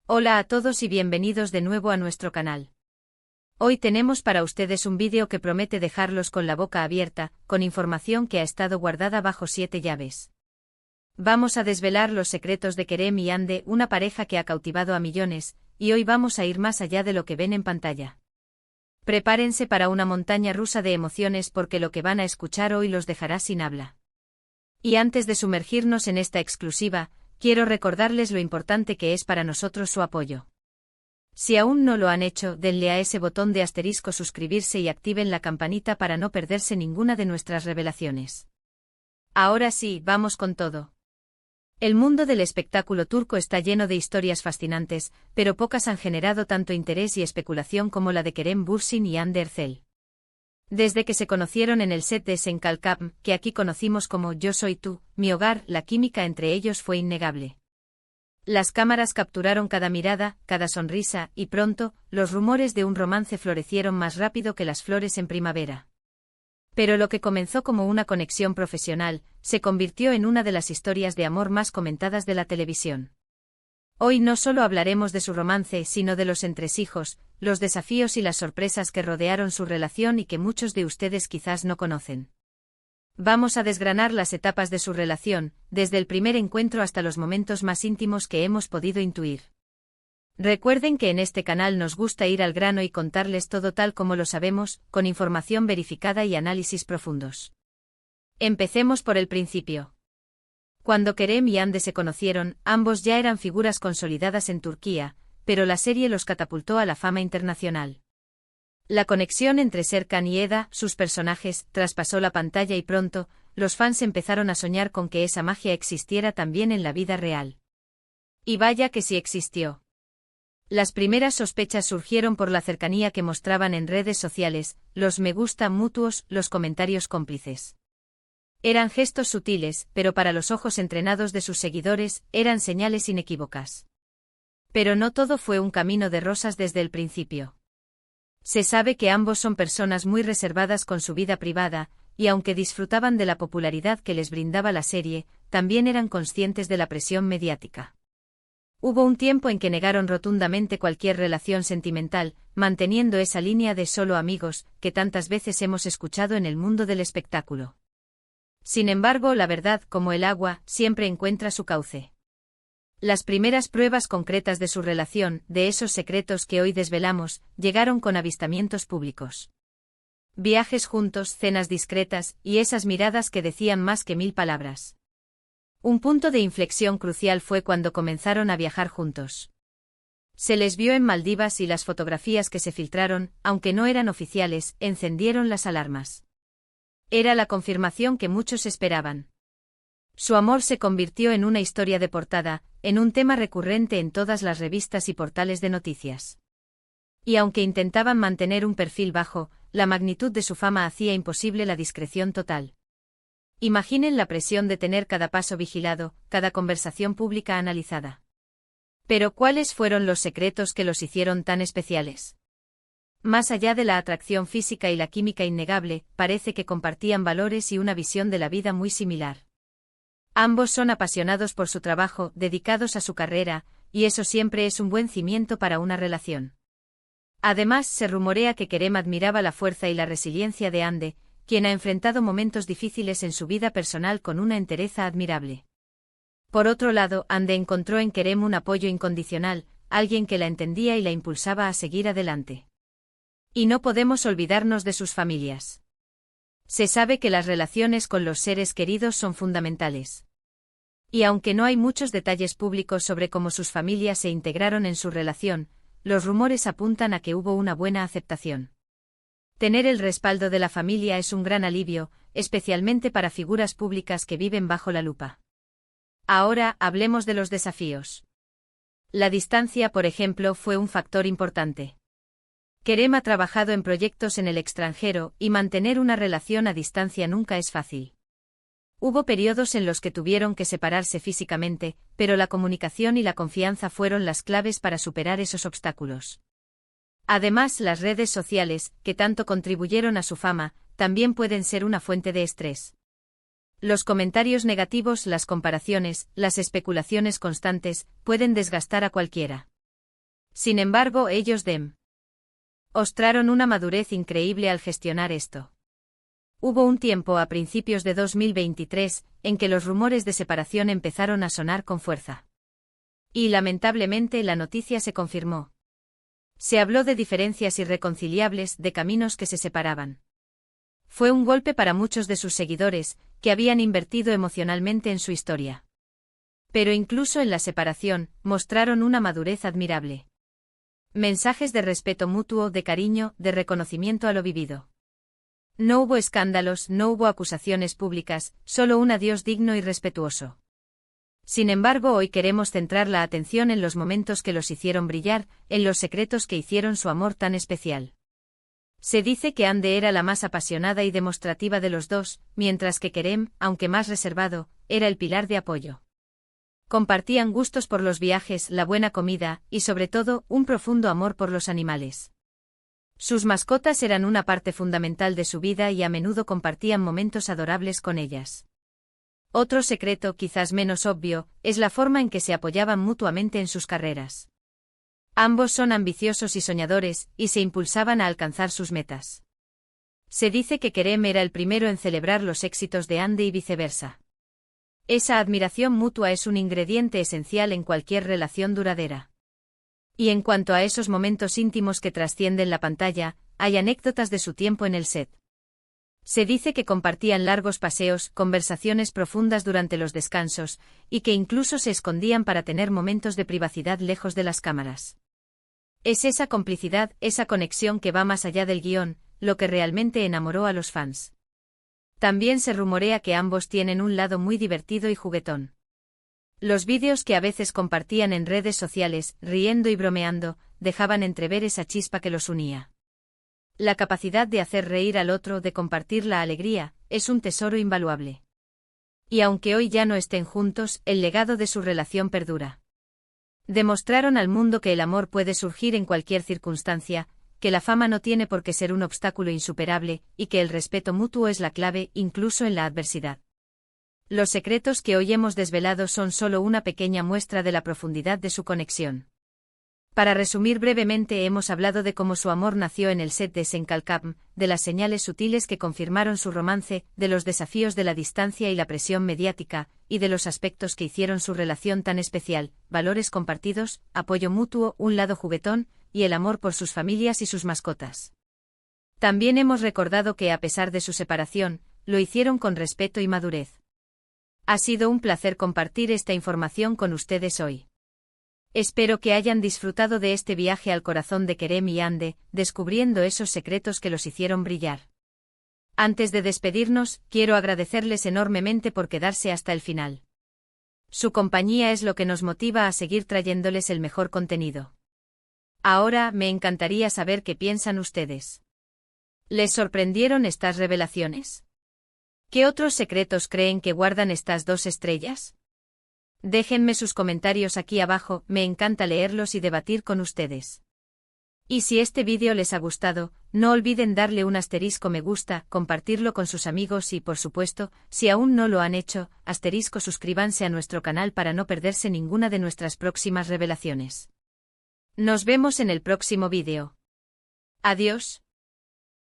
Hola a todos y bienvenidos de nuevo a nuestro canal. Hoy tenemos para ustedes un vídeo que promete dejarlos con la boca abierta, con información que ha estado guardada bajo 7 llaves. Vamos a desvelar los secretos de Kerem y Hande, una pareja que ha cautivado a millones, y hoy vamos a ir más allá de lo que ven en pantalla. Prepárense para una montaña rusa de emociones porque lo que van a escuchar hoy los dejará sin habla. Y antes de sumergirnos en esta exclusiva, quiero recordarles lo importante que es para nosotros su apoyo. Si aún no lo han hecho, denle a ese botón de asterisco suscribirse y activen la campanita para no perderse ninguna de nuestras revelaciones. Ahora sí, vamos con todo. El mundo del espectáculo turco está lleno de historias fascinantes, pero pocas han generado tanto interés y especulación como la de Kerem Bürsin y Hande Erçel. Desde que se conocieron en el set de Sen Kalkam, que aquí conocimos como Yo soy tú, mi hogar, la química entre ellos fue innegable. Las cámaras capturaron cada mirada, cada sonrisa, y pronto, los rumores de un romance florecieron más rápido que las flores en primavera. Pero lo que comenzó como una conexión profesional, se convirtió en una de las historias de amor más comentadas de la televisión. Hoy no solo hablaremos de su romance, sino de los entresijos, los desafíos y las sorpresas que rodearon su relación y que muchos de ustedes quizás no conocen. Vamos a desgranar las etapas de su relación, desde el primer encuentro hasta los momentos más íntimos que hemos podido intuir. Recuerden que en este canal nos gusta ir al grano y contarles todo tal como lo sabemos, con información verificada y análisis profundos. Empecemos por el principio. Cuando Kerem y Hande se conocieron, ambos ya eran figuras consolidadas en Turquía, pero la serie los catapultó a la fama internacional. La conexión entre Serkan y Eda, sus personajes, traspasó la pantalla y pronto, los fans empezaron a soñar con que esa magia existiera también en la vida real. Y vaya que sí existió. Las primeras sospechas surgieron por la cercanía que mostraban en redes sociales, los me gusta mutuos, los comentarios cómplices. Eran gestos sutiles, pero para los ojos entrenados de sus seguidores, eran señales inequívocas. Pero no todo fue un camino de rosas desde el principio. Se sabe que ambos son personas muy reservadas con su vida privada, y aunque disfrutaban de la popularidad que les brindaba la serie, también eran conscientes de la presión mediática. Hubo un tiempo en que negaron rotundamente cualquier relación sentimental, manteniendo esa línea de solo amigos, que tantas veces hemos escuchado en el mundo del espectáculo. Sin embargo, la verdad, como el agua, siempre encuentra su cauce. Las primeras pruebas concretas de su relación, de esos secretos que hoy desvelamos, llegaron con avistamientos públicos. Viajes juntos, cenas discretas, y esas miradas que decían más que 1000 palabras. Un punto de inflexión crucial fue cuando comenzaron a viajar juntos. Se les vio en Maldivas y las fotografías que se filtraron, aunque no eran oficiales, encendieron las alarmas. Era la confirmación que muchos esperaban. Su amor se convirtió en una historia de portada, en un tema recurrente en todas las revistas y portales de noticias. Y aunque intentaban mantener un perfil bajo, la magnitud de su fama hacía imposible la discreción total. Imaginen la presión de tener cada paso vigilado, cada conversación pública analizada. Pero ¿cuáles fueron los secretos que los hicieron tan especiales? Más allá de la atracción física y la química innegable, parece que compartían valores y una visión de la vida muy similar. Ambos son apasionados por su trabajo, dedicados a su carrera, y eso siempre es un buen cimiento para una relación. Además, se rumorea que Kerem admiraba la fuerza y la resiliencia de Hande, quien ha enfrentado momentos difíciles en su vida personal con una entereza admirable. Por otro lado, Hande encontró en Kerem un apoyo incondicional, alguien que la entendía y la impulsaba a seguir adelante. Y no podemos olvidarnos de sus familias. Se sabe que las relaciones con los seres queridos son fundamentales. Y aunque no hay muchos detalles públicos sobre cómo sus familias se integraron en su relación, los rumores apuntan a que hubo una buena aceptación. Tener el respaldo de la familia es un gran alivio, especialmente para figuras públicas que viven bajo la lupa. Ahora, hablemos de los desafíos. La distancia, por ejemplo, fue un factor importante. Kerem ha trabajado en proyectos en el extranjero, y mantener una relación a distancia nunca es fácil. Hubo periodos en los que tuvieron que separarse físicamente, pero la comunicación y la confianza fueron las claves para superar esos obstáculos. Además, las redes sociales, que tanto contribuyeron a su fama, también pueden ser una fuente de estrés. Los comentarios negativos, las comparaciones, las especulaciones constantes, pueden desgastar a cualquiera. Sin embargo, ellos mostraron una madurez increíble al gestionar esto. Hubo un tiempo a principios de 2023 en que los rumores de separación empezaron a sonar con fuerza. Y lamentablemente la noticia se confirmó. Se habló de diferencias irreconciliables, de caminos que se separaban. Fue un golpe para muchos de sus seguidores, que habían invertido emocionalmente en su historia. Pero incluso en la separación, mostraron una madurez admirable. Mensajes de respeto mutuo, de cariño, de reconocimiento a lo vivido. No hubo escándalos, no hubo acusaciones públicas, solo un adiós digno y respetuoso. Sin embargo, hoy queremos centrar la atención en los momentos que los hicieron brillar, en los secretos que hicieron su amor tan especial. Se dice que Ande era la más apasionada y demostrativa de los dos, mientras que Kerem, aunque más reservado, era el pilar de apoyo. Compartían gustos por los viajes, la buena comida, y sobre todo, un profundo amor por los animales. Sus mascotas eran una parte fundamental de su vida y a menudo compartían momentos adorables con ellas. Otro secreto, quizás menos obvio, es la forma en que se apoyaban mutuamente en sus carreras. Ambos son ambiciosos y soñadores, y se impulsaban a alcanzar sus metas. Se dice que Kerem era el primero en celebrar los éxitos de Ande y viceversa. Esa admiración mutua es un ingrediente esencial en cualquier relación duradera. Y en cuanto a esos momentos íntimos que trascienden la pantalla, hay anécdotas de su tiempo en el set. Se dice que compartían largos paseos, conversaciones profundas durante los descansos, y que incluso se escondían para tener momentos de privacidad lejos de las cámaras. Es esa complicidad, esa conexión que va más allá del guión, lo que realmente enamoró a los fans. También se rumorea que ambos tienen un lado muy divertido y juguetón. Los vídeos que a veces compartían en redes sociales, riendo y bromeando, dejaban entrever esa chispa que los unía. La capacidad de hacer reír al otro, de compartir la alegría, es un tesoro invaluable. Y aunque hoy ya no estén juntos, el legado de su relación perdura. Demostraron al mundo que el amor puede surgir en cualquier circunstancia, que la fama no tiene por qué ser un obstáculo insuperable, y que el respeto mutuo es la clave, incluso en la adversidad. Los secretos que hoy hemos desvelado son solo una pequeña muestra de la profundidad de su conexión. Para resumir brevemente, hemos hablado de cómo su amor nació en el set de Senkalkam, de las señales sutiles que confirmaron su romance, de los desafíos de la distancia y la presión mediática, y de los aspectos que hicieron su relación tan especial: valores compartidos, apoyo mutuo, un lado juguetón, y el amor por sus familias y sus mascotas. También hemos recordado que, a pesar de su separación, lo hicieron con respeto y madurez. Ha sido un placer compartir esta información con ustedes hoy. Espero que hayan disfrutado de este viaje al corazón de Kerem y Ande, descubriendo esos secretos que los hicieron brillar. Antes de despedirnos, quiero agradecerles enormemente por quedarse hasta el final. Su compañía es lo que nos motiva a seguir trayéndoles el mejor contenido. Ahora, me encantaría saber qué piensan ustedes. ¿Les sorprendieron estas revelaciones? ¿Qué otros secretos creen que guardan estas dos estrellas? Déjenme sus comentarios aquí abajo, me encanta leerlos y debatir con ustedes. Y si este vídeo les ha gustado, no olviden darle un asterisco me gusta, compartirlo con sus amigos y, por supuesto, si aún no lo han hecho, asterisco suscríbanse a nuestro canal para no perderse ninguna de nuestras próximas revelaciones. Nos vemos en el próximo vídeo. Adiós.